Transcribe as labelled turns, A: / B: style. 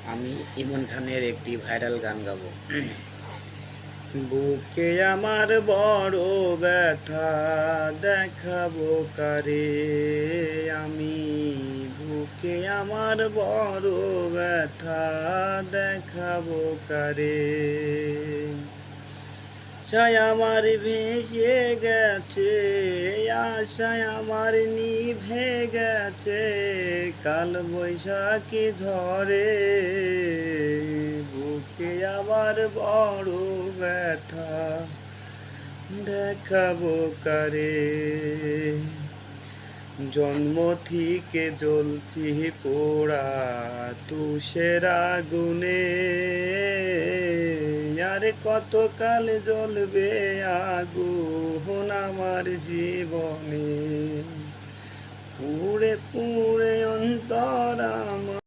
A: আমি ইমন খানের একটি ভাইরাল গান গাবো। বুকে আমার বড় ব্যথা, দেখাবো কারে আমি। বুকে আমার বড় ব্যথা, দেখাবো কারে। আশায় আমার ভেসে গেছে, আশায় আমার নিভে গেছে, কাল বৈশাখী ঝড়ে। বুকে আমার বড় ব্যথা, দেখাবো কারে। জন্ম থেকে জ্বলছি পোড়া তুষের আগুনে, আর কতকাল জ্বলবে আগুন আমার জীবনে। পুড়ে পুড়ে অন্তর আমার